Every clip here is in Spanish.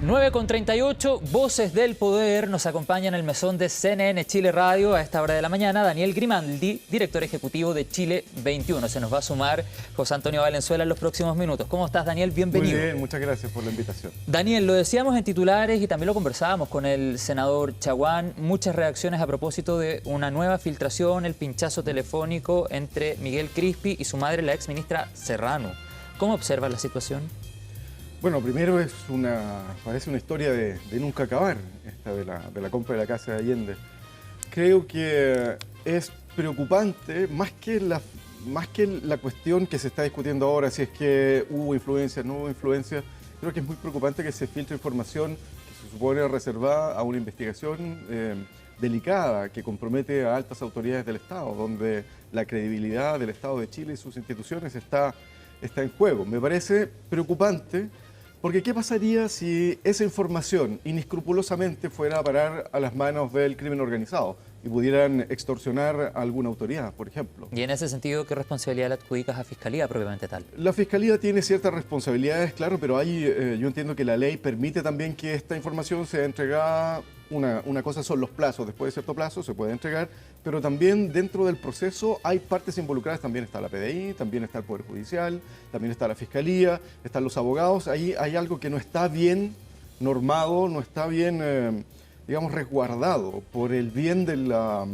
9:38, Voces del Poder. Nos acompaña en el mesón de CNN Chile Radio a esta hora de la mañana Daniel Grimaldi, director ejecutivo de Chile 21. Se nos va a sumar José Antonio Valenzuela en los próximos minutos. ¿Cómo estás, Daniel? Bienvenido. Muy bien, muchas gracias por la invitación. Daniel, lo decíamos en titulares y también lo conversábamos con el senador Chaguán. Muchas reacciones a propósito de una nueva filtración, el pinchazo telefónico entre Miguel Crispi y su madre, la exministra Serrano. ¿Cómo observas la situación? Bueno, primero parece una historia de nunca acabar, esta de la compra de la casa de Allende. Creo que es preocupante, más que la cuestión que se está discutiendo ahora, si es que hubo influencia, no hubo influencia. Creo que es muy preocupante que se filtre información que se supone reservada a una investigación delicada que compromete a altas autoridades del Estado, donde la credibilidad del Estado de Chile y sus instituciones está en juego. Me parece preocupante. Porque ¿qué pasaría si esa información inescrupulosamente fuera a parar a las manos del crimen organizado y pudieran extorsionar a alguna autoridad, por ejemplo? Y en ese sentido, ¿qué responsabilidad le adjudicas a Fiscalía propiamente tal? La Fiscalía tiene ciertas responsabilidades, claro, pero yo entiendo que la ley permite también que esta información sea entregada. Una cosa son los plazos, después de cierto plazo se puede entregar, pero también dentro del proceso hay partes involucradas, también está la PDI, también está el Poder Judicial, también está la Fiscalía, están los abogados. Ahí hay algo que no está bien normado, no está bien, digamos, resguardado por el bien de la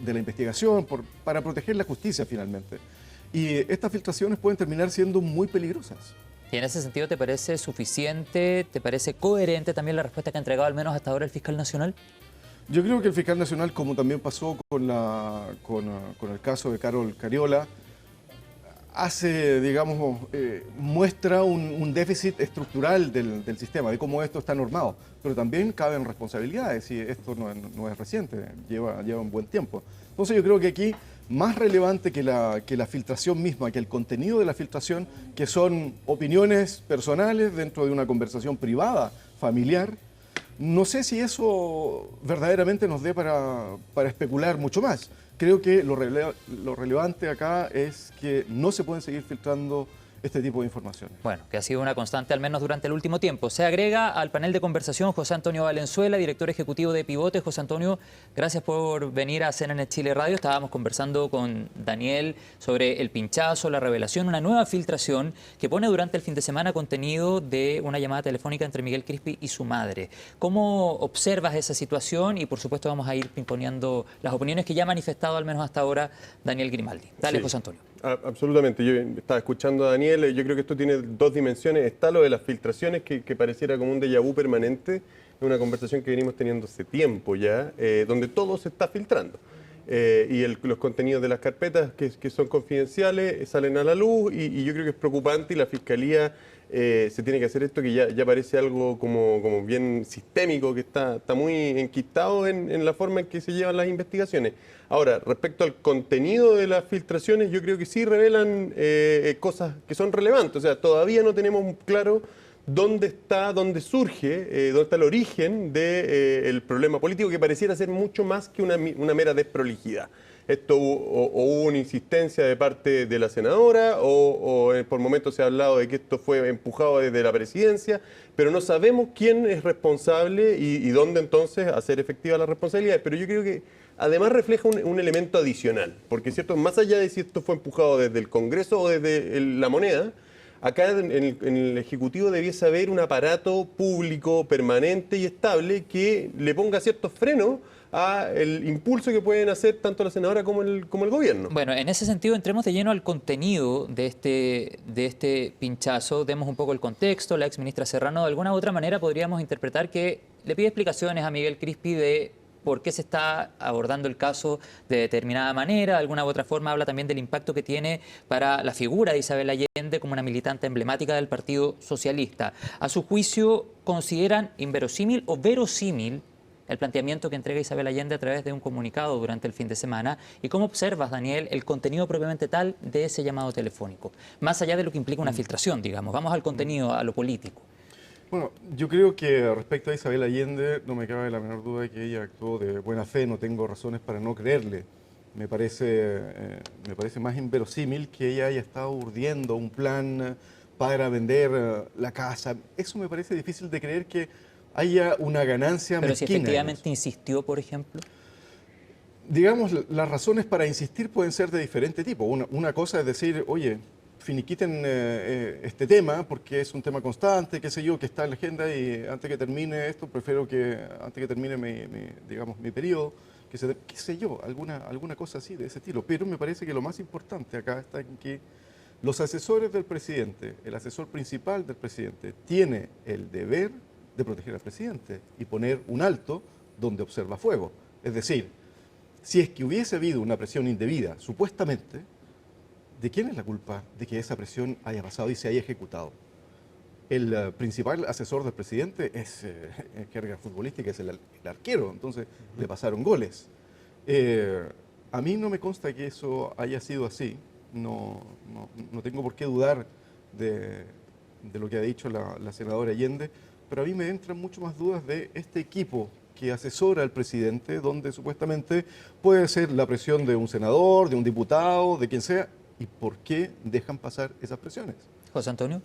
investigación, para proteger la justicia finalmente. Y estas filtraciones pueden terminar siendo muy peligrosas. Y en ese sentido, ¿te parece suficiente, te parece coherente también la respuesta que ha entregado al menos hasta ahora el fiscal nacional? Yo creo que el fiscal nacional, como también pasó con el caso de Carol Cariola, muestra un déficit estructural del sistema, de cómo esto está normado. Pero también caben responsabilidades, y esto no es reciente, lleva un buen tiempo. Entonces yo creo que aquí, más relevante que la filtración misma, que el contenido de la filtración, que son opiniones personales dentro de una conversación privada, familiar, no sé si eso verdaderamente nos dé para especular mucho más. Creo que lo relevante acá es que no se pueden seguir filtrando este tipo de informaciones. Bueno, que ha sido una constante al menos durante el último tiempo. Se agrega al panel de conversación José Antonio Valenzuela, director ejecutivo de Pivote. José Antonio, gracias por venir a CNN Chile Radio. Estábamos conversando con Daniel sobre el pinchazo, la revelación, una nueva filtración que pone durante el fin de semana contenido de una llamada telefónica entre Miguel Crispi y su madre. ¿Cómo observas esa situación? Y por supuesto vamos a ir pimponeando las opiniones que ya ha manifestado al menos hasta ahora Daniel Grimaldi. Dale, sí. José Antonio. Absolutamente, yo estaba escuchando a Daniel, yo creo que esto tiene dos dimensiones. Está lo de las filtraciones, que pareciera como un déjà vu permanente, una conversación que venimos teniendo hace tiempo ya, donde todo se está filtrando. Los contenidos de las carpetas que son confidenciales salen a la luz, y yo creo que es preocupante, y la Fiscalía se tiene que hacer esto, que ya parece algo como bien sistémico, que está muy enquistado en la forma en que se llevan las investigaciones. Ahora, respecto al contenido de las filtraciones, yo creo que sí revelan cosas que son relevantes. O sea, todavía no tenemos claro dónde surge, dónde está el origen del problema político, que pareciera ser mucho más que una mera desprolijidad. Esto hubo una insistencia de parte de la senadora, o por momentos se ha hablado de que esto fue empujado desde la presidencia, pero no sabemos quién es responsable y dónde entonces hacer efectiva las responsabilidades. Pero yo creo que además refleja un elemento adicional, porque cierto, más allá de si esto fue empujado desde el Congreso o desde la moneda, acá en el Ejecutivo debiese haber un aparato público permanente y estable que le ponga ciertos frenos al impulso que pueden hacer tanto la senadora como el gobierno. Bueno, en ese sentido entremos de lleno al contenido de este pinchazo, demos un poco el contexto. La exministra Serrano, de alguna u otra manera podríamos interpretar que le pide explicaciones a Miguel Crispi de por qué se está abordando el caso de determinada manera. De alguna u otra forma habla también del impacto que tiene para la figura de Isabel Allende como una militante emblemática del Partido Socialista. A su juicio, ¿consideran inverosímil o verosímil el planteamiento que entrega Isabel Allende a través de un comunicado durante el fin de semana? ¿Y cómo observas, Daniel, el contenido propiamente tal de ese llamado telefónico? Más allá de lo que implica una filtración, digamos. Vamos al contenido, a lo político. Bueno, yo creo que respecto a Isabel Allende, no me cabe la menor duda de que ella actuó de buena fe, no tengo razones para no creerle. Me parece más inverosímil que ella haya estado urdiendo un plan para vender la casa. Eso me parece difícil de creer que haya una ganancia Pero si mezquina en efectivamente eso. insistió, por ejemplo. Digamos, las razones para insistir pueden ser de diferente tipo. Una cosa es decir, oye, finiquiten este tema porque es un tema constante, qué sé yo, que está en la agenda y antes que termine esto, prefiero que antes que termine digamos, mi periodo, qué sé yo, alguna cosa así de ese estilo. Pero me parece que lo más importante acá está en que los asesores del presidente, el asesor principal del presidente, tiene el deber de proteger al presidente y poner un alto donde observa fuego. Es decir, si es que hubiese habido una presión indebida, supuestamente, ¿de quién es la culpa de que esa presión haya pasado y se haya ejecutado? El principal asesor del presidente es, en jerga futbolística, es el arquero, entonces le pasaron goles. A mí no me consta que eso haya sido así, no tengo por qué dudar de lo que ha dicho la senadora Allende, pero a mí me entran mucho más dudas de este equipo que asesora al presidente, donde supuestamente puede ser la presión de un senador, de un diputado, de quien sea, y por qué dejan pasar esas presiones. José Antonio.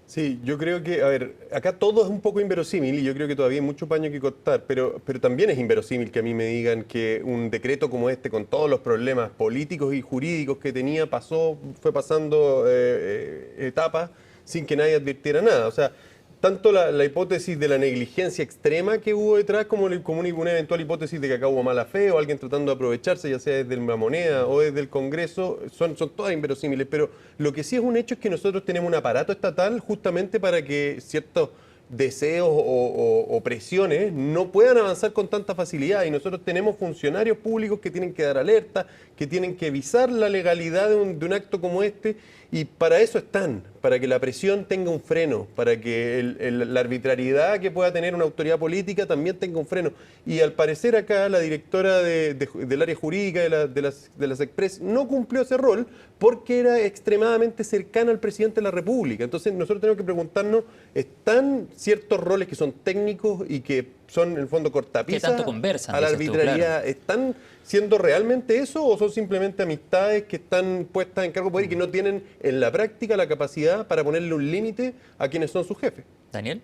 Sí, yo creo que, a ver, acá todo es un poco inverosímil y yo creo que todavía hay mucho paño que cortar, pero también es inverosímil que a mí me digan que un decreto como este, con todos los problemas políticos y jurídicos que tenía, fue pasando etapas sin que nadie advirtiera nada. O sea, tanto la hipótesis de la negligencia extrema que hubo detrás como una eventual hipótesis de que acá hubo mala fe o alguien tratando de aprovecharse, ya sea desde la moneda o desde el Congreso, son todas inverosímiles. Pero lo que sí es un hecho es que nosotros tenemos un aparato estatal justamente para que ciertos deseos o presiones no puedan avanzar con tanta facilidad, y nosotros tenemos funcionarios públicos que tienen que dar alerta, que tienen que visar la legalidad de un acto como este, y para eso están, para que la presión tenga un freno, para que la arbitrariedad que pueda tener una autoridad política también tenga un freno. Y al parecer acá la directora del área jurídica de las Express no cumplió ese rol porque era extremadamente cercana al presidente de la República. Entonces nosotros tenemos que preguntarnos, ¿están ciertos roles que son técnicos y que son en el fondo cortapisas ¿Qué tanto conversan, a la dices tú? arbitrariedad? Claro. ¿Están siendo realmente eso o son simplemente amistades que están puestas en cargo de poder y que no tienen en la práctica la capacidad para ponerle un límite a quienes son sus jefes? Daniel.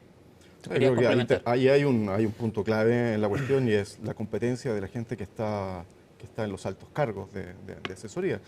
¿Tú Yo querías creo que complementar? ahí hay un punto clave en la cuestión y es la competencia de la gente que está en los altos cargos de asesoría.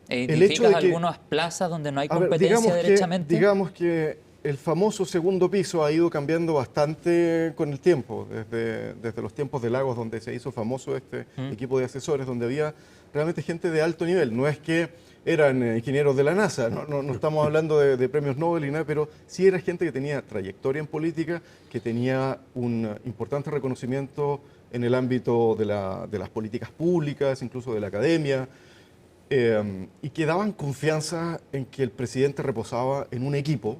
¿Identificas algunas plazas donde no hay competencia derechamente? Digamos que el famoso segundo piso ha ido cambiando bastante con el tiempo, desde los tiempos de Lagos, donde se hizo famoso este equipo de asesores, donde había realmente gente de alto nivel. No es que eran ingenieros de la NASA, no estamos hablando de premios Nobel y nada, pero sí era gente que tenía trayectoria en política, que tenía un importante reconocimiento en el ámbito de las políticas públicas, incluso de la academia, y que daban confianza en que el presidente reposaba en un equipo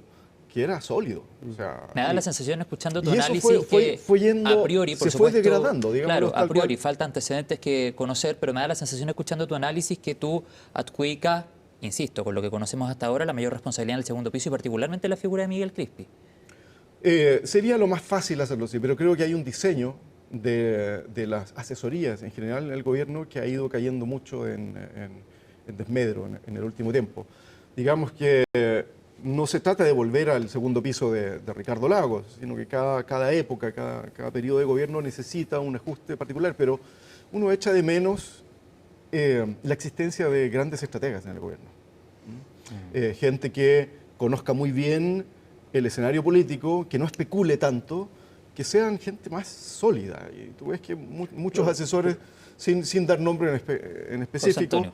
que era sólido. O sea, me da la sensación, escuchando tu y eso análisis, fue yendo, a priori, por se fue supuesto, degradando, digamos. claro, a priori, falta antecedentes que conocer, pero me da la sensación, escuchando tu análisis, que tú adjudicas, insisto, con lo que conocemos hasta ahora, la mayor responsabilidad en el segundo piso y particularmente la figura de Miguel Crispi. Sería lo más fácil hacerlo así, pero creo que hay un diseño de las asesorías en general en el gobierno que ha ido cayendo mucho en desmedro en el último tiempo. Digamos que no se trata de volver al segundo piso de Ricardo Lagos, sino que cada época, cada periodo de gobierno necesita un ajuste particular, pero uno echa de menos la existencia de grandes estrategas en el gobierno. Gente que conozca muy bien el escenario político, que no especule tanto, que sean gente más sólida. Y tú ves que muchos asesores, sin dar nombre en específico,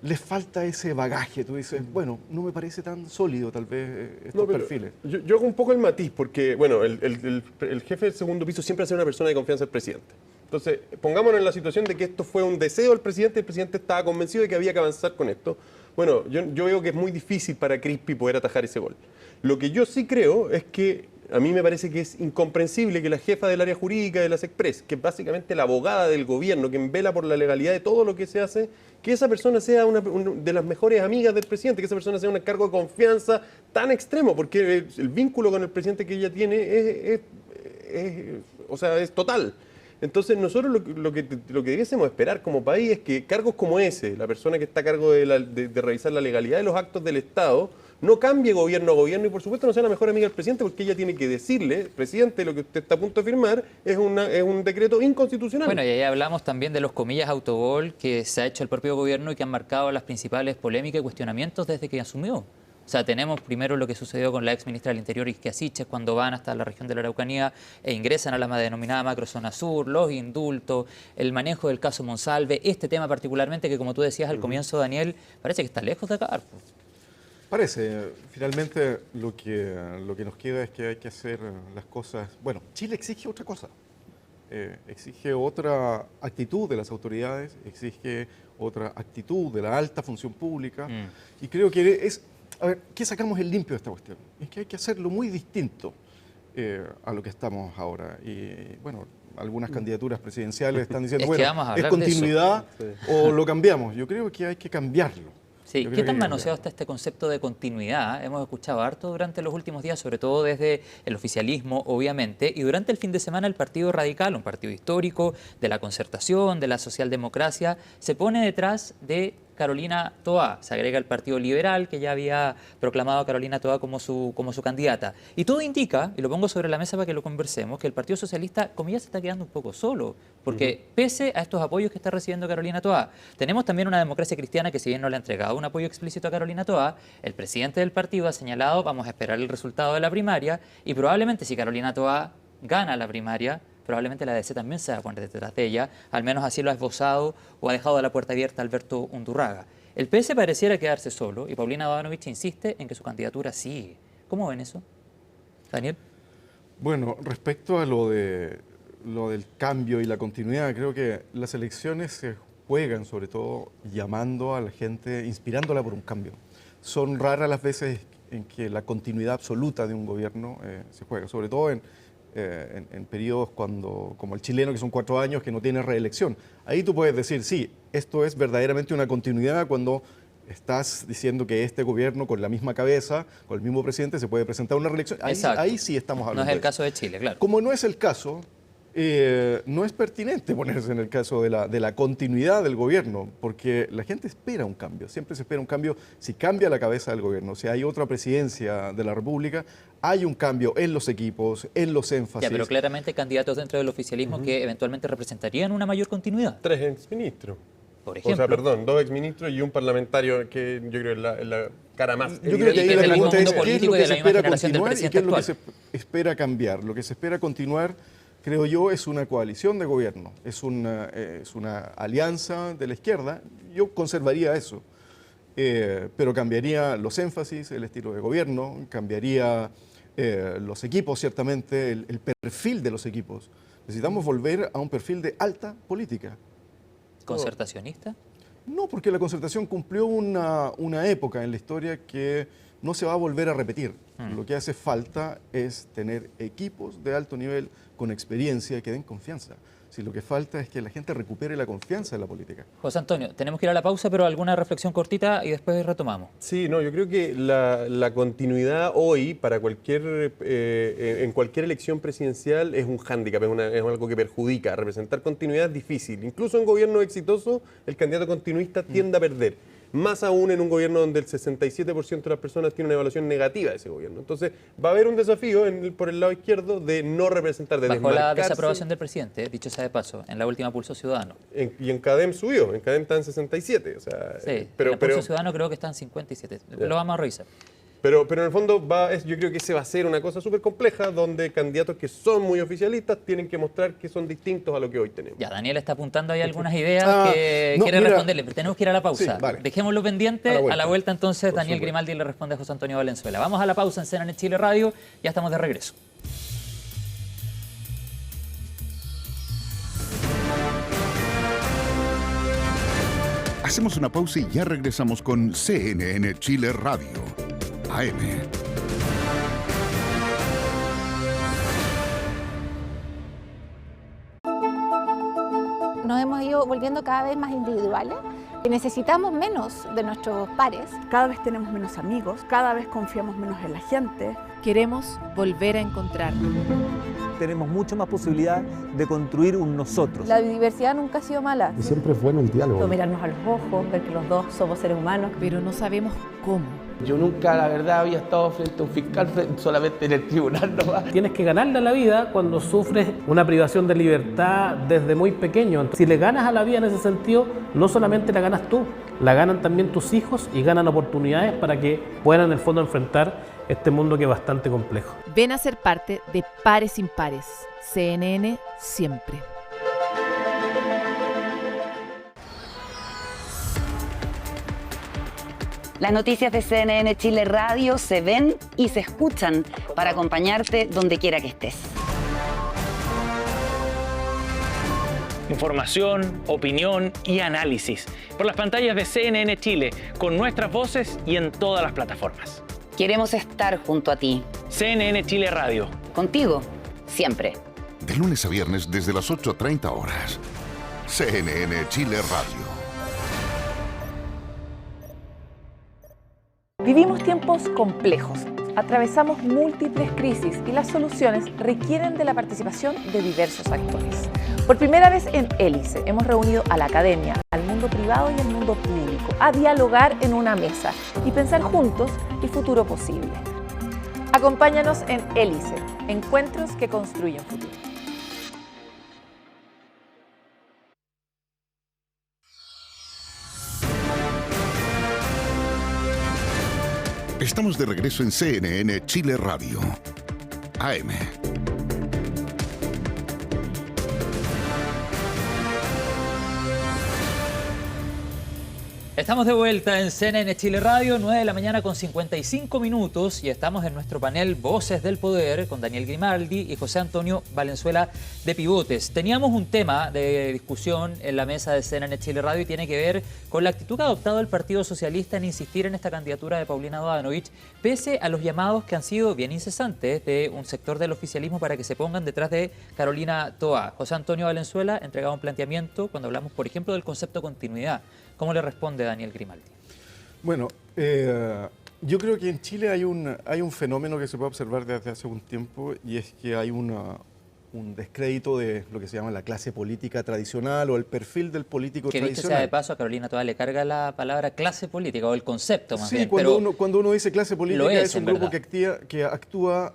les falta ese bagaje. Tú dices, bueno, no me parece tan sólido tal vez estos perfiles. Yo hago un poco el matiz, porque bueno, el jefe del segundo piso siempre ha sido una persona de confianza del presidente. Entonces, pongámonos en la situación de que esto fue un deseo del presidente, el presidente estaba convencido de que había que avanzar con esto. Bueno, yo veo que es muy difícil para Crispi poder atajar ese gol. Lo que yo sí creo es que a mí me parece que es incomprensible que la jefa del área jurídica de las Express, que es básicamente la abogada del gobierno, quien vela por la legalidad de todo lo que se hace, que esa persona sea una de las mejores amigas del presidente, que esa persona sea un cargo de confianza tan extremo, porque el vínculo con el presidente que ella tiene es total. Entonces nosotros lo que debiésemos esperar como país es que cargos como ese, la persona que está a cargo de revisar la legalidad de los actos del Estado, no cambie gobierno a gobierno y por supuesto no sea la mejor amiga del presidente, porque ella tiene que decirle, presidente, lo que usted está a punto de firmar es un decreto inconstitucional. Bueno, y ahí hablamos también de los comillas autogol que se ha hecho el propio gobierno y que han marcado las principales polémicas y cuestionamientos desde que asumió. O sea, tenemos primero lo que sucedió con la ex ministra del Interior, Isquia Siches, cuando van hasta la región de la Araucanía e ingresan a la denominada macrozona sur, los indultos, el manejo del caso Monsalve, este tema particularmente que, como tú decías al comienzo, Daniel, parece que está lejos de acabar. Parece, finalmente lo que nos queda es que hay que hacer las cosas. Bueno, Chile exige otra cosa. Exige otra actitud de las autoridades, exige otra actitud de la alta función pública. Y creo que es. A ver, ¿qué sacamos en limpio de esta cuestión? Es que hay que hacerlo muy distinto a lo que estamos ahora. Y bueno, algunas candidaturas presidenciales están diciendo, bueno, ¿es continuidad o lo cambiamos? Yo creo que hay que cambiarlo. Sí, ¿qué tan manoseado está este concepto de continuidad? Hemos escuchado harto durante los últimos días, sobre todo desde el oficialismo, obviamente, y durante el fin de semana el Partido Radical, un partido histórico de la concertación, de la socialdemocracia, se pone detrás de Carolina Toá. Se agrega el Partido Liberal, que ya había proclamado a Carolina Toá como su candidata. Y todo indica, y lo pongo sobre la mesa para que lo conversemos, que el Partido Socialista, comillas, se está quedando un poco solo. Porque pese a estos apoyos que está recibiendo Carolina Toá, tenemos también una democracia cristiana que, si bien no le ha entregado un apoyo explícito a Carolina Toá, el presidente del partido ha señalado, vamos a esperar el resultado de la primaria, y probablemente si Carolina Toá gana la primaria, probablemente la DC también se va a poner detrás de ella, al menos así lo ha esbozado o ha dejado la puerta abierta Alberto Undurraga. El PS pareciera quedarse solo y Paulina Bodanovich insiste en que su candidatura sigue. ¿Cómo ven eso, Daniel? Bueno, respecto a lo del cambio y la continuidad, creo que las elecciones se juegan sobre todo llamando a la gente, inspirándola por un cambio. Son raras las veces en que la continuidad absoluta de un gobierno se juega, sobre todo en periodos como el chileno, que son 4 años, que no tiene reelección. Ahí tú puedes decir, sí, esto es verdaderamente una continuidad cuando estás diciendo que este gobierno, con la misma cabeza, con el mismo presidente, se puede presentar a una reelección. Ahí sí estamos hablando. No es el caso de Chile, claro. Como no es el caso, no es pertinente ponerse en el caso de la continuidad del gobierno, porque la gente espera un cambio, siempre se espera un cambio si cambia la cabeza del gobierno, si hay otra presidencia de la República, hay un cambio en los equipos, en los énfasis. Ya, pero claramente hay candidatos dentro del oficialismo que eventualmente representarían una mayor continuidad. 3 exministros. Por ejemplo. O sea, perdón, 2 exministros y un parlamentario que yo creo es la cara más. Yo creo que ahí la pregunta es qué es lo que se espera continuar y qué es lo que actual. se espera cambiar. Lo que se espera continuar, creo yo, es una coalición de gobierno, es una alianza de la izquierda. Yo conservaría eso, pero cambiaría los énfasis, el estilo de gobierno, cambiaría los equipos, ciertamente, el perfil de los equipos. Necesitamos volver a un perfil de alta política. ¿Concertacionista? No, porque la concertación cumplió una época en la historia que no se va a volver a repetir. Lo que hace falta es tener equipos de alto nivel con experiencia que den confianza. Si lo que falta es que la gente recupere la confianza en la política. José Antonio, tenemos que ir a la pausa, pero alguna reflexión cortita y después retomamos. Sí, no, yo creo que la continuidad hoy para en cualquier elección presidencial es un hándicap, es algo que perjudica. Representar continuidad es difícil. Incluso en gobiernos exitosos, el candidato continuista tiende a perder. Más aún en un gobierno donde el 67% de las personas tiene una evaluación negativa de ese gobierno. Entonces, va a haber un desafío por el lado izquierdo de no representar, de bajo la desaprobación del presidente, dicho sea de paso, en la última Pulso Ciudadano. Y en CADEM subió, en CADEM está en 67. O sea, sí, pero en Pulso Ciudadano creo que está en 57. Lo vamos a revisar. Pero en el fondo yo creo que ese va a ser una cosa súper compleja donde candidatos que son muy oficialistas tienen que mostrar que son distintos a lo que hoy tenemos. Ya, Daniel está apuntando ahí algunas ideas que quiere responderle, pero tenemos que ir a la pausa. Sí, vale. Dejémoslo pendiente, a la vuelta entonces Daniel Grimaldi le responde a José Antonio Valenzuela. Vamos a la pausa en CNN Chile Radio, ya estamos de regreso. Hacemos una pausa y ya regresamos con CNN Chile Radio, AM. Nos hemos ido volviendo cada vez más individuales. Necesitamos menos de nuestros pares. Cada vez tenemos menos amigos, cada vez confiamos menos en la gente. Queremos volver a encontrarnos. Tenemos mucho más posibilidad de construir un nosotros. La biodiversidad nunca ha sido mala. Y siempre es bueno el diálogo. Mirarnos a los ojos, ver que los dos somos seres humanos. Pero no sabemos cómo. Yo nunca, la verdad, había estado frente a un fiscal, solamente en el tribunal nomás. Tienes que ganarle a la vida cuando sufres una privación de libertad desde muy pequeño. Si le ganas a la vida en ese sentido, no solamente la ganas tú, la ganan también tus hijos y ganan oportunidades para que puedan en el fondo enfrentar este mundo que es bastante complejo. Ven a ser parte de Pares Impares. CNN siempre. Las noticias de CNN Chile Radio se ven y se escuchan para acompañarte donde quiera que estés. Información, opinión y análisis por las pantallas de CNN Chile, con nuestras voces y en todas las plataformas. Queremos estar junto a ti. CNN Chile Radio. Contigo, siempre. De lunes a viernes desde las 8:30 horas. CNN Chile Radio. Vivimos tiempos complejos, atravesamos múltiples crisis y las soluciones requieren de la participación de diversos actores. Por primera vez en Hélice hemos reunido a la academia, al mundo privado y al mundo público a dialogar en una mesa y pensar juntos el futuro posible. Acompáñanos en Hélice, encuentros que construyen futuro. Estamos de regreso en CNN Chile Radio. AM. Estamos de vuelta en CNN Chile Radio, 9 de la mañana con 55 minutos y estamos en nuestro panel Voces del Poder con Daniel Grimaldi y José Antonio Valenzuela de Pivotes. Teníamos un tema de discusión en la mesa de CNN Chile Radio y tiene que ver con la actitud que ha adoptado el Partido Socialista en insistir en esta candidatura de Paulina Bodanovich, pese a los llamados que han sido bien incesantes de un sector del oficialismo para que se pongan detrás de Carolina Toá. José Antonio Valenzuela entregaba un planteamiento cuando hablamos, por ejemplo, del concepto continuidad. ¿Cómo le responde Daniel Grimaldi? Bueno, yo creo que en Chile hay un fenómeno que se puede observar desde hace un tiempo y es que hay un descrédito de lo que se llama la clase política tradicional o el perfil del político tradicional. Que dicho sea de paso, a Carolina Toá le carga la palabra clase política o el concepto más bien. Sí, cuando uno dice clase política es un grupo que actúa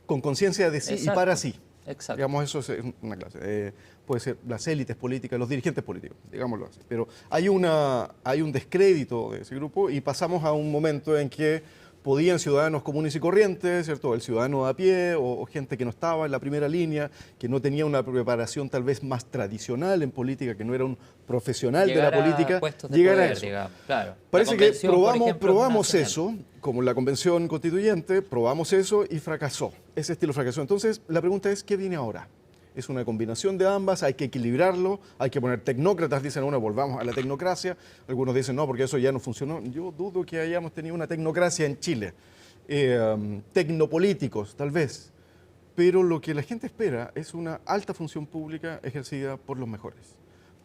con conciencia de sí. Exacto. Y para sí. Exacto. Digamos, eso es una clase. Puede ser las élites políticas, los dirigentes políticos, digámoslo así. Pero hay un descrédito de ese grupo y pasamos a un momento en que podían ciudadanos comunes y corrientes, ¿cierto? El ciudadano a pie o gente que no estaba en la primera línea, que no tenía una preparación tal vez más tradicional en política, que no era un profesional de la política, llegar a eso. Digamos, claro. Parece que probamos eso, como en la Convención Constituyente, probamos eso y fracasó. Ese estilo fracasó. Entonces, la pregunta es, ¿qué viene ahora? Es una combinación de ambas, hay que equilibrarlo, hay que poner tecnócratas, dicen uno, volvamos a la tecnocracia, algunos dicen no, porque eso ya no funcionó. Yo dudo que hayamos tenido una tecnocracia en Chile, tecnopolíticos tal vez, pero lo que la gente espera es una alta función pública ejercida por los mejores,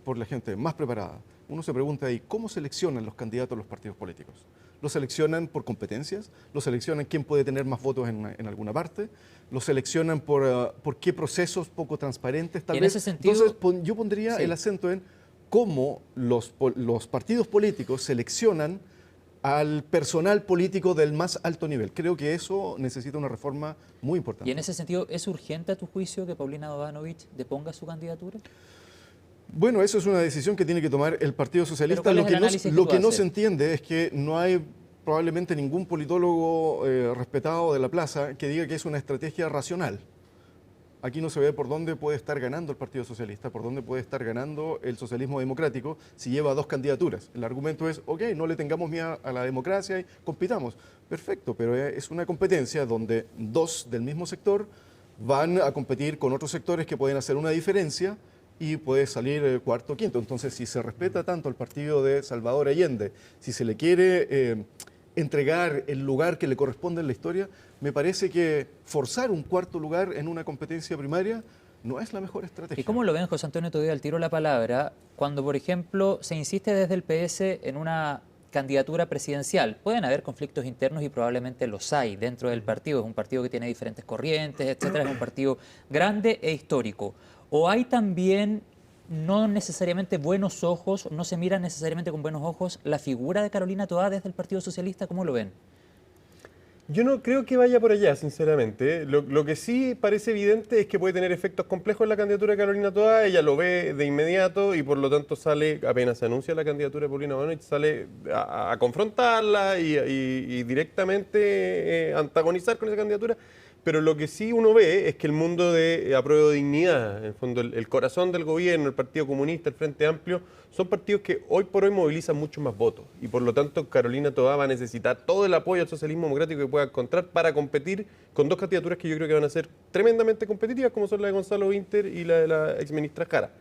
por la gente más preparada. Uno se pregunta ahí, ¿cómo seleccionan los candidatos los partidos políticos? ¿Los seleccionan por competencias? ¿Los seleccionan quién puede tener más votos en alguna parte? ¿Los seleccionan por qué procesos poco transparentes tal vez? En ese sentido, entonces yo pondría el acento en cómo los partidos políticos seleccionan al personal político del más alto nivel. Creo que eso necesita una reforma muy importante. Y en ese sentido, ¿es urgente a tu juicio que Paulina Bodanovich deponga su candidatura? Bueno, eso es una decisión que tiene que tomar el Partido Socialista. Lo que no se entiende es que no hay probablemente ningún politólogo respetado de la plaza que diga que es una estrategia racional. Aquí no se ve por dónde puede estar ganando el Partido Socialista, por dónde puede estar ganando el socialismo democrático si lleva dos candidaturas. El argumento es, ok, no le tengamos miedo a la democracia y compitamos. Perfecto, pero es una competencia donde dos del mismo sector van a competir con otros sectores que pueden hacer una diferencia y puede salir cuarto o quinto. Entonces, si se respeta tanto el partido de Salvador Allende, si se le quiere entregar el lugar que le corresponde en la historia, me parece que forzar un cuarto lugar en una competencia primaria no es la mejor estrategia. ¿Y cómo lo ven, José Antonio? Te doy al tiro la palabra, cuando, por ejemplo, se insiste desde el PS en una candidatura presidencial. Pueden haber conflictos internos y probablemente los hay dentro del partido. Es un partido que tiene diferentes corrientes, etcétera. Es un partido grande e histórico. O hay también, no necesariamente buenos ojos, no se mira necesariamente con buenos ojos la figura de Carolina Toá desde el Partido Socialista. ¿Cómo lo ven? Yo no creo que vaya por allá, sinceramente. Lo que sí parece evidente es que puede tener efectos complejos en la candidatura de Carolina Toá. Ella lo ve de inmediato y por lo tanto sale, apenas se anuncia la candidatura de Paulina Bodanovich, sale a confrontarla y directamente antagonizar con esa candidatura. Pero lo que sí uno ve es que el mundo de Apruebo Dignidad, en el fondo el corazón del gobierno, el Partido Comunista, el Frente Amplio, son partidos que hoy por hoy movilizan muchos más votos. Y por lo tanto Carolina Toá va a necesitar todo el apoyo al socialismo democrático que pueda encontrar para competir con dos candidaturas que yo creo que van a ser tremendamente competitivas, como son la de Gonzalo Winter y la de la exministra Jara.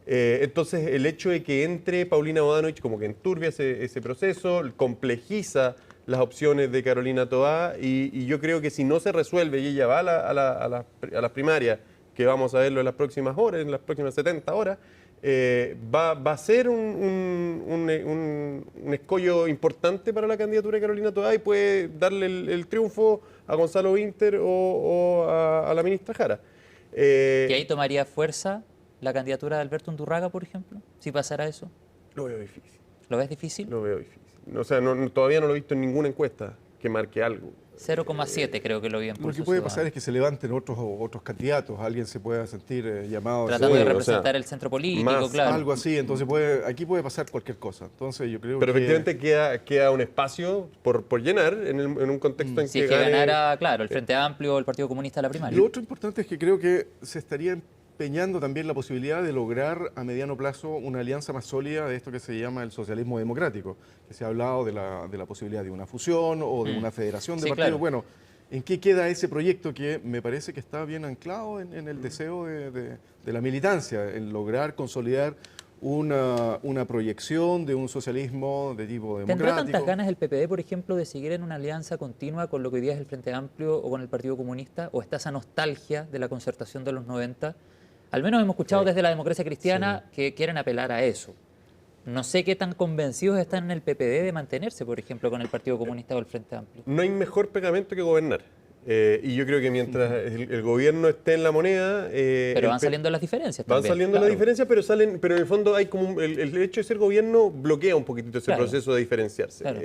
Entonces el hecho de que entre Paulina Bodanovich como que enturbia ese proceso, complejiza las opciones de Carolina Toá y yo creo que si no se resuelve y ella va a las primarias, que vamos a verlo en las próximas horas, en las próximas 70 horas, va a ser un escollo importante para la candidatura de Carolina Toá y puede darle el triunfo a Gonzalo Winter o a la ministra Jara. ¿Y ahí tomaría fuerza la candidatura de Alberto Undurraga, por ejemplo, si pasara eso? Lo veo difícil. ¿Lo ves difícil? Lo veo difícil. O sea, todavía no lo he visto en ninguna encuesta que marque algo. 0,7 creo que lo vi en Pulso Lo que puede Ciudadano. pasar es que se levanten otros candidatos, alguien se pueda sentir llamado... Tratando de representar el centro político, claro. Algo así, entonces aquí puede pasar cualquier cosa. Entonces yo creo Pero que... efectivamente queda un espacio por llenar en un contexto en si que es que ganara, claro, el Frente Amplio o el Partido Comunista la primaria. Lo otro importante es que creo que se estaría empeñando también la posibilidad de lograr a mediano plazo una alianza más sólida de esto que se llama el socialismo democrático, que se ha hablado de la posibilidad de una fusión o de una federación de partidos. Claro. Bueno, ¿en qué queda ese proyecto que me parece que está bien anclado en el deseo de la militancia, en lograr consolidar una proyección de un socialismo de tipo democrático? ¿Tendrá tantas ganas el PPD, por ejemplo, de seguir en una alianza continua con lo que hoy día es el Frente Amplio o con el Partido Comunista? ¿O está esa nostalgia de la concertación de los 90? Al menos hemos escuchado desde la Democracia Cristiana que quieren apelar a eso. No sé qué tan convencidos están en el PPD de mantenerse, por ejemplo, con el Partido Comunista o el Frente Amplio. No hay mejor pegamento que gobernar. Y yo creo que mientras el gobierno esté en la moneda... pero van saliendo las diferencias también. Van saliendo las diferencias, pero en el fondo hay como el hecho de ser gobierno bloquea un poquitito ese proceso de diferenciarse. Claro.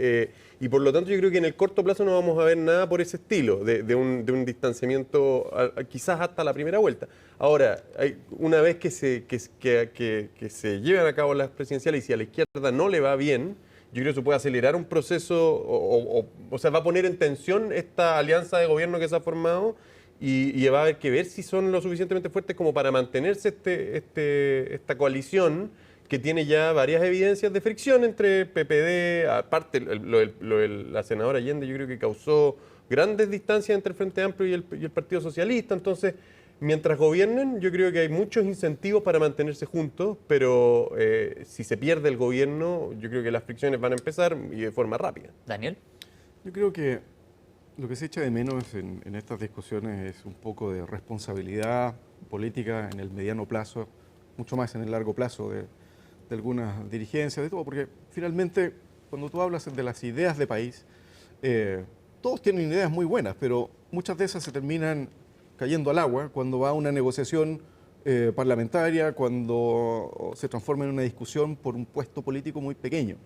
Y por lo tanto yo creo que en el corto plazo no vamos a ver nada por ese estilo, de un distanciamiento quizás hasta la primera vuelta. Ahora, una vez que se lleven a cabo las presidenciales y si a la izquierda no le va bien, yo creo que eso puede acelerar un proceso, o sea, va a poner en tensión esta alianza de gobierno que se ha formado y va a haber que ver si son lo suficientemente fuertes como para mantenerse esta coalición que tiene ya varias evidencias de fricción entre PPD, aparte la senadora Allende yo creo que causó grandes distancias entre el Frente Amplio y el Partido Socialista, entonces... Mientras gobiernen, yo creo que hay muchos incentivos para mantenerse juntos, pero si se pierde el gobierno, yo creo que las fricciones van a empezar y de forma rápida. Daniel. Yo creo que lo que se echa de menos en estas discusiones es un poco de responsabilidad política en el mediano plazo, mucho más en el largo plazo de algunas dirigencias, de todo, porque finalmente cuando tú hablas de las ideas de país, todos tienen ideas muy buenas, pero muchas de esas se terminan cayendo al agua cuando va a una negociación parlamentaria, cuando se transforma en una discusión por un puesto político muy pequeño.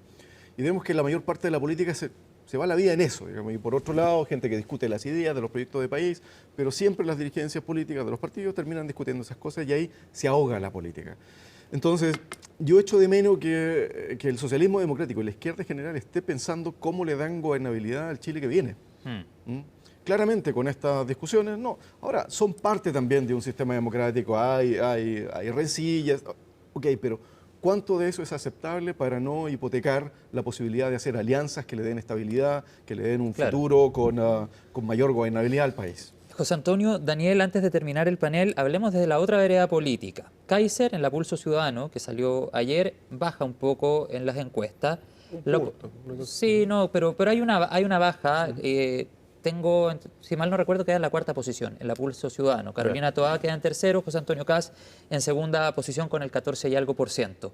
Y vemos que la mayor parte de la política se va la vida en eso, digamos. Y por otro lado, gente que discute las ideas de los proyectos de país, pero siempre las dirigencias políticas de los partidos terminan discutiendo esas cosas y ahí se ahoga la política. Entonces, yo echo de menos que el socialismo democrático y la izquierda en general esté pensando cómo le dan gobernabilidad al Chile que viene. Claramente con estas discusiones, no. Ahora, son parte también de un sistema democrático, hay rencillas, ok, pero ¿cuánto de eso es aceptable para no hipotecar la posibilidad de hacer alianzas que le den estabilidad, que le den un futuro con mayor gobernabilidad al país? José Antonio, Daniel, antes de terminar el panel, hablemos desde la otra vereda política. Kaiser, en la Pulso Ciudadano, que salió ayer, baja un poco en las encuestas. Sí, no, pero hay una baja. Tengo, si mal no recuerdo, queda en la cuarta posición, en la Pulso Ciudadano. Carolina Toá queda en tercero, José Antonio Kast en segunda posición con el 14 y algo %.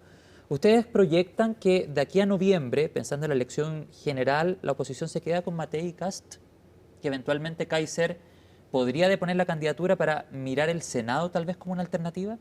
¿Ustedes proyectan que de aquí a noviembre, pensando en la elección general, la oposición se queda con Matei y Kast? ¿Que eventualmente Kaiser podría deponer la candidatura para mirar el Senado tal vez como una alternativa?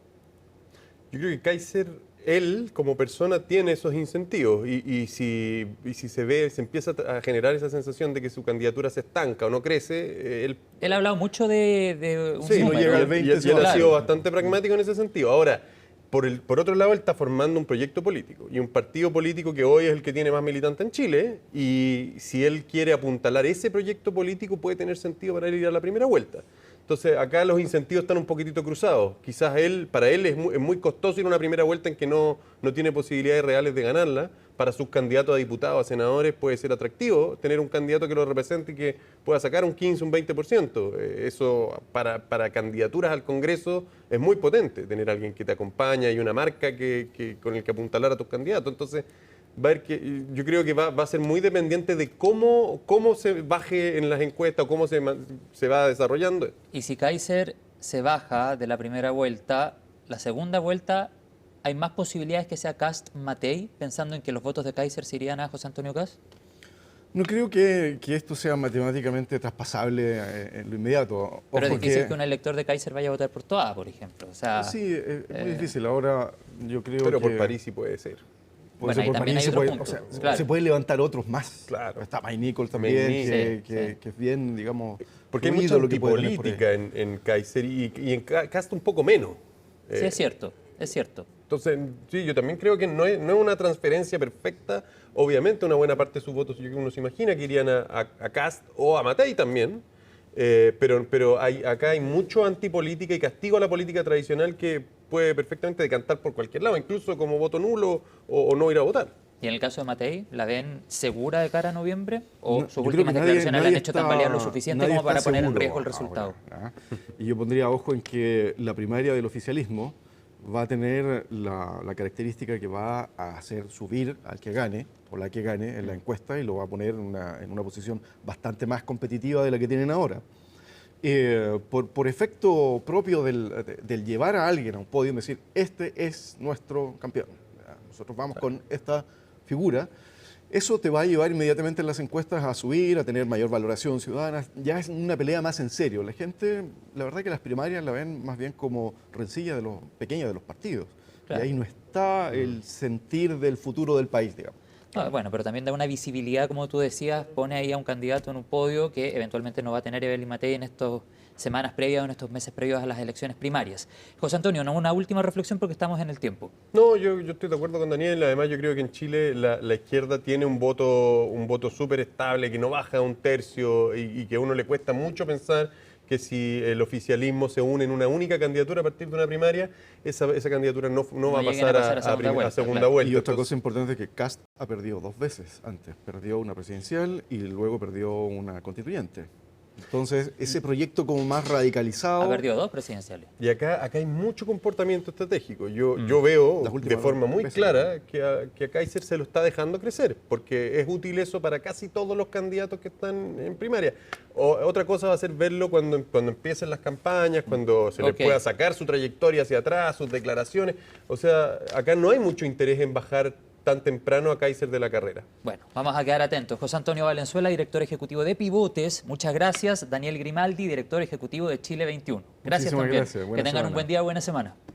Yo creo que Kaiser, él como persona tiene esos incentivos y si se empieza a generar esa sensación de que su candidatura se estanca o no crece, él ha hablado mucho de un sí, número. No llega al 20, y él ha sido bastante pragmático en ese sentido. Ahora, por otro lado, él está formando un proyecto político y un partido político que hoy es el que tiene más militantes en Chile, y si él quiere apuntalar ese proyecto político puede tener sentido para él ir a la primera vuelta. Entonces, acá los incentivos están un poquitito cruzados. Quizás para él es muy costoso ir a una primera vuelta en que no tiene posibilidades reales de ganarla. Para sus candidatos a diputados, a senadores, puede ser atractivo tener un candidato que lo represente y que pueda sacar un 15, un 20%. Eso para candidaturas al Congreso es muy potente, tener a alguien que te acompaña y una marca con el que apuntalar a tus candidatos. Entonces, yo creo que va a ser muy dependiente de cómo se baje en las encuestas o cómo se va desarrollando. Y si Kaiser se baja de la primera vuelta, la segunda vuelta, ¿hay más posibilidades que sea Kast-Matei, pensando en que los votos de Kaiser se irían a José Antonio Kast? No creo que esto sea matemáticamente traspasable en lo inmediato. Ojo, pero es difícil que un elector de Kaiser vaya a votar por Toa, por ejemplo. O sea, sí, es muy difícil. Ahora yo creo pero que... por París sí puede ser. Bueno, ahí también hay otro punto. O sea, claro. Se puede levantar otros más. Claro. Está Mike Nichols también, sí. que es bien, digamos... Porque hay mucha antipolítica en Kaiser y en Kast un poco menos. Sí, es cierto, es cierto. Entonces, sí, yo también creo que no es una transferencia perfecta. Obviamente, una buena parte de sus votos, uno se imagina que irían a Kast o a Matei también. Pero acá hay mucho antipolítica y castigo a la política tradicional que puede perfectamente decantar por cualquier lado, incluso como voto nulo o no ir a votar. ¿Y en el caso de Matei, la ven segura de cara a noviembre? ¿O no, sus últimas declaraciones la han hecho tambalear lo suficiente como para poner en riesgo el resultado? Y yo pondría ojo en que la primaria del oficialismo va a tener la característica que va a hacer subir al que gane o la que gane en la encuesta y lo va a poner en una posición bastante más competitiva de la que tienen ahora. Por efecto propio del llevar a alguien a un podio y decir, este es nuestro campeón, nosotros vamos con esta figura, eso te va a llevar inmediatamente en las encuestas a subir, a tener mayor valoración ciudadana. Ya es una pelea más en serio. La gente, la verdad que las primarias la ven más bien como rencilla pequeña de los partidos. Claro. Y ahí no está el sentir del futuro del país, digamos. No, bueno, pero también da una visibilidad, como tú decías, pone ahí a un candidato en un podio que eventualmente no va a tener Evelyn Matei en estas semanas previas o en estos meses previos a las elecciones primarias. José Antonio, una última reflexión porque estamos en el tiempo. No, yo estoy de acuerdo con Daniel. Además, yo creo que en Chile la izquierda tiene un voto súper estable, que no baja a un tercio y que a uno le cuesta mucho pensar que si el oficialismo se une en una única candidatura a partir de una primaria, esa candidatura no va a pasar a segunda vuelta. Y otra cosa importante es que Kast ha perdido 2 veces antes. Perdió una presidencial y luego perdió una constituyente. Entonces, ese proyecto como más radicalizado... Ha perdido 2 presidenciales. Y acá hay mucho comportamiento estratégico. Yo veo de forma muy clara que a Kaiser se lo está dejando crecer, porque es útil eso para casi todos los candidatos que están en primaria. Otra cosa va a ser verlo cuando empiecen las campañas, cuando se le pueda sacar su trayectoria hacia atrás, sus declaraciones. O sea, acá no hay mucho interés en bajar tan temprano a Kaiser de la carrera. Bueno, vamos a quedar atentos. José Antonio Valenzuela, director ejecutivo de Pivotes, muchas gracias. Daniel Grimaldi, director ejecutivo de Chile 21. Gracias también. Gracias. Que tengan un buen día, buena semana.